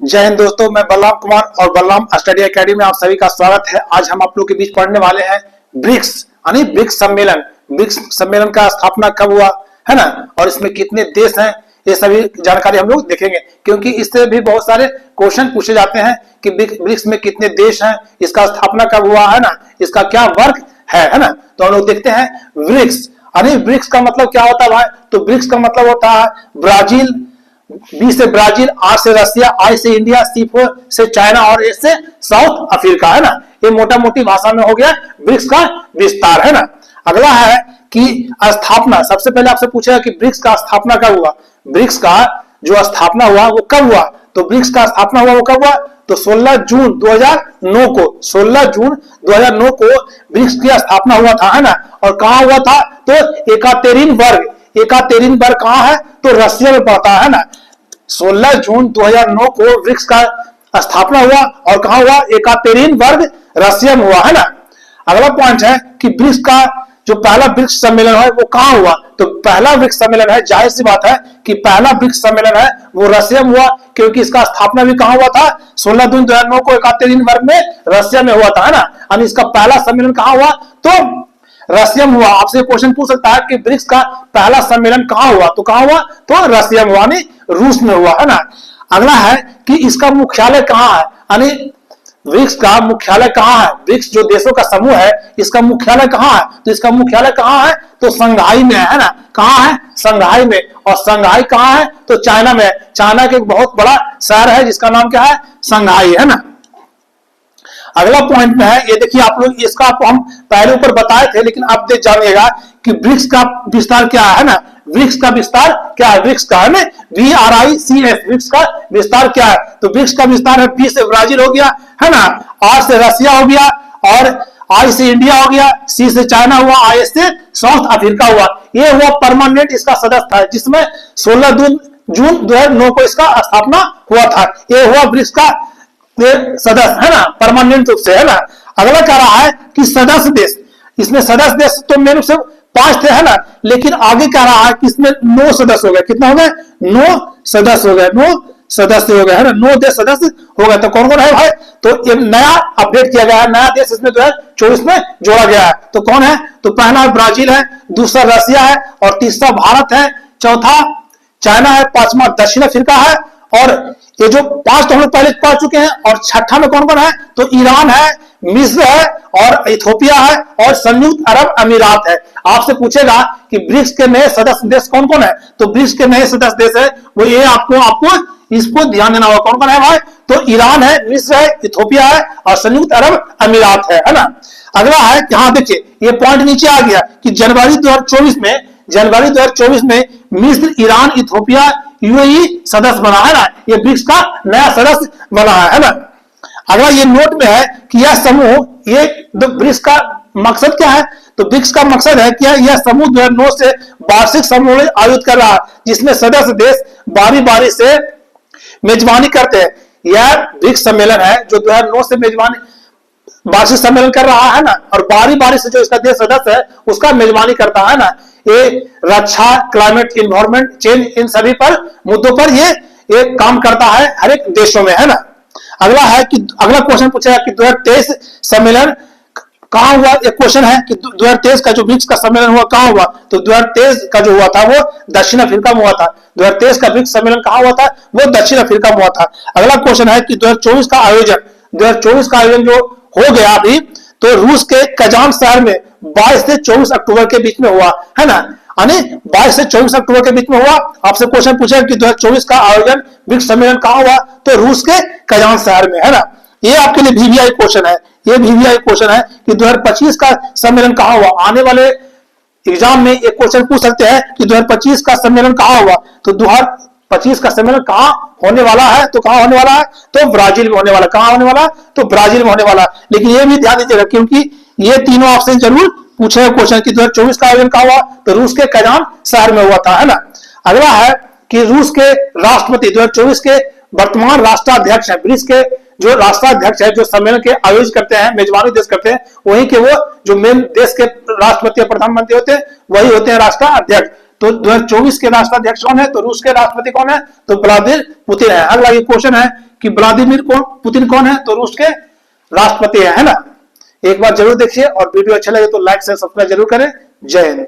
जय हिंद दोस्तों, मैं बलराम कुमार और बलराम स्टडी एकेडमी में आप सभी का स्वागत है। आज हम आप लोग के बीच पढ़ने वाले हैं ब्रिक्स यानी ब्रिक्स सम्मेलन। ब्रिक्स सम्मेलन का स्थापना कब हुआ है ना, और इसमें कितने देश हैं, ये सभी जानकारी हम लोग देखेंगे, क्योंकि इससे भी बहुत सारे क्वेश्चन पूछे जाते हैं कि ब्रिक्स में कितने देश हैं, इसका स्थापना कब हुआ है ना, इसका क्या वर्क है ना। तो हम लोग देखते हैं ब्रिक्स। अरे ब्रिक्स का मतलब क्या होता है भाई? तो ब्रिक्स का मतलब होता है ब्राजील, बी से ब्राजील, आर से रशिया, आई से इंडिया, सी से चाइना और एस से साउथ अफ्रीका है ना। ये मोटा मोटी भाषा में हो गया ब्रिक्स का विस्तार है ना। अगला है कि स्थापना। सबसे पहले आपसे पूछेगा कि ब्रिक्स का स्थापना कब हुआ। ब्रिक्स का जो स्थापना हुआ वो कब हुआ? तो ब्रिक्स का स्थापना हुआ वो कब हुआ? तो 16 जून 2009 को 16 जून 2009 को ब्रिक्स की स्थापना हुआ था है ना। और कहां हुआ था? तो एकातेरिनबर्ग कहां है? तो रशिया में पड़ता है ना। 16 जून 2009 को ब्रिक्स का स्थापना हुआ और कहां हुआ? एकातेरिनबर्ग रशिया में हुआ है ना। अगला पॉइंट है कि ब्रिक्स का जो पहला ब्रिक्स सम्मेलन है वो कहां हुआ? तो पहला ब्रिक्स सम्मेलन है, जाहिर सी बात है कि पहला ब्रिक्स सम्मेलन है वो रशिया में हुआ, क्योंकि इसका स्थापना भी कहां हुआ था? 16 जून 2009 को एकातेरिनबर्ग में रशिया में हुआ था है ना। अब इसका पहला सम्मेलन कहां हुआ? तो रशिया में हुआ। आपसे क्वेश्चन पूछ सकता है कि ब्रिक्स का पहला सम्मेलन कहां हुआ? तो कहां हुआ? तो रशिया में हुआ, यानी रूस में हुआ है ना। अगला है कि इसका मुख्यालय कहां है, यानी ब्रिक्स का मुख्यालय कहां है? ब्रिक्स जो देशों का समूह है इसका मुख्यालय कहां है? तो इसका मुख्यालय कहां है? तो शंघाई में है ना। कहां है? शंघाई में। और शंघाई कहां है? तो चाइना में। चाइना के एक बहुत बड़ा शहर है जिसका नाम क्या है? शंघाई है ना। अगला पॉइंट में है, ये देखिए आप लोग, इसका हम पहले ऊपर बताए थे, लेकिन अब देख जानिएगा कि ब्रिक्स का विस्तार क्या है ना। ब्रिक्स का विस्तार क्या है? ब्रिक्स का है ना, BRICS। ब्रिक्स का विस्तार क्या है? तो ब्रिक्स का विस्तार है, B से ब्राजील हो गया है ना, R से रशिया हो गया, और I से इंडिया हो गया, C से चाइना हुआ, I से साउथ अफ्रीका हुआ। ये हुआ परमानेंट इसका सदस्य था, जिसमें 16 जून 2009 को इसका स्थापना हुआ था। ये हुआ ब्रिक्स का सदस्य है ना, परमानेंट रूप से है ना। अगला कह रहा है कि सदस्य देश। इसमें सदस्य देश तो मेरे से 5 थे है ना, लेकिन आगे कह रहा है कि इसमें 9 सदस्य हो गए। कितना हो गए? 9 सदस्य हो गए। 9 सदस्य हो गए है ना, 9 देश सदस्य हो गए। तो कौन कौन है भाई? तो ये नया अपडेट किया गया है, नया देश इसमें 2024 में जोड़ा गया है। तो कौन है? तो पहला ब्राजील है, दूसरा रशिया है, और तीसरा भारत है, चौथा चाइना है, पांचवा दक्षिण अफ्रीका है, और ये जो 5 तो हम लोग पहले पढ़ चुके हैं। और छठा में कौन कौन है? तो ईरान है, मिस्र है, और इथियोपिया है, और संयुक्त अरब अमीरात है। आपसे पूछेगा कि ब्रिक्स के नए सदस्य देश कौन कौन है? तो ब्रिक्स के नए सदस्य देश है वो ये, आपको इसको ध्यान देना होगा। कौन कौन है भाई? तो ईरान है, मिस्र है, इथियोपिया है, और संयुक्त अरब अमीरात है ना। अगला है कि हाँ देखिए, ये पॉइंट नीचे आ गया कि जनवरी 2024 में मिस्र, ईरान, इथियोपिया, UAE सदस्य बना है ना। ये ब्रिक्स का नया सदस्य बना है ना। अगला ये नोट में है कि यह समूह, ये ब्रिक्स का मकसद क्या है? तो ब्रिक्स का मकसद है कि यह समूह 2009 से वार्षिक सम्मेलन आयोजित कर रहा है, जिसमें सदस्य देश बारी बारी से मेजबानी करते हैं। यह ब्रिक्स सम्मेलन है जो 2009 से मेजबानी वार्षिक सम्मेलन कर रहा है ना, और बारी बारी से जो इसका देश सदस्य है उसका मेजबानी करता है ना। ये रक्षा, क्लाइमेट, इन्वायरमेंट चेंज, इन सभी पर मुद्दों पर ये काम करता है हर एक देशों में है ना। अगला है कि अगला क्वेश्चन पूछा है कि 2023 सम्मेलन कहां हुआ? एक क्वेश्चन है कि 2023 का जो ब्रिक्स का सम्मेलन हुआ कहां हुआ? तो 2023 का जो हुआ था वो दक्षिण अफ्रीका में हुआ था। 2023 का ब्रिक्स सम्मेलन कहां हुआ था? वो दक्षिण अफ्रीका में हुआ था। अगला क्वेश्चन है कि 2024 का आयोजन जो हो गया अभी, तो रूस के कजान शहर में 22 से 24 अक्टूबर के बीच में हुआ है ना, यानी 22 से 24 अक्टूबर के बीच में हुआ। आपसे क्वेश्चन पूछा कि 2024 का आयोजन ब्रिक्स सम्मेलन कहां हुआ? तो रूस के कजान शहर में है ना। ये आपके लिए VVI क्वेश्चन है। ये VVI क्वेश्चन है कि 2025 का सम्मेलन कहां हुआ। आने वाले एग्जाम में एक क्वेश्चन पूछ सकते हैं कि 2025 का सम्मेलन कहां हुआ। तो 2025 का सम्मेलन कहां होने वाला है? तो कहां होने वाला है? तो ब्राजील में होने वाला। कहां होने वाला? तो ब्राजील में होने वाला। लेकिन ये भी ध्यान दीजिएगा, क्योंकि ये तीनों ऑप्शन जरूर पूछे हैं क्वेश्चन कि 2024 का आयोजन कहां हुआ? तो रूस के कजान शहर में हुआ था है ना। अगला है कि रूस के राष्ट्रपति 2024 के वर्तमान राष्ट्राध्यक्ष है। ब्रिक्स के जो राष्ट्राध्यक्ष है, जो सम्मेलन के आयोजन करते हैं, मेजबानी देश करते हैं, वही के वो जो मेन देश के राष्ट्रपति या प्रधानमंत्री होते हैं वही होते हैं राष्ट्राध्यक्ष। तो 2024 के राष्ट्राध्यक्ष कौन है? तो रूस के राष्ट्रपति कौन है? तो व्लादिमीर पुतिन है। अगला ये क्वेश्चन है कि व्लादिमीर पुतिन कौन है? तो रूस के राष्ट्रपति है ना। एक बार जरूर देखिए और वीडियो अच्छा लगे तो लाइक से सब्सक्राइब जरूर करें। जय हिंद।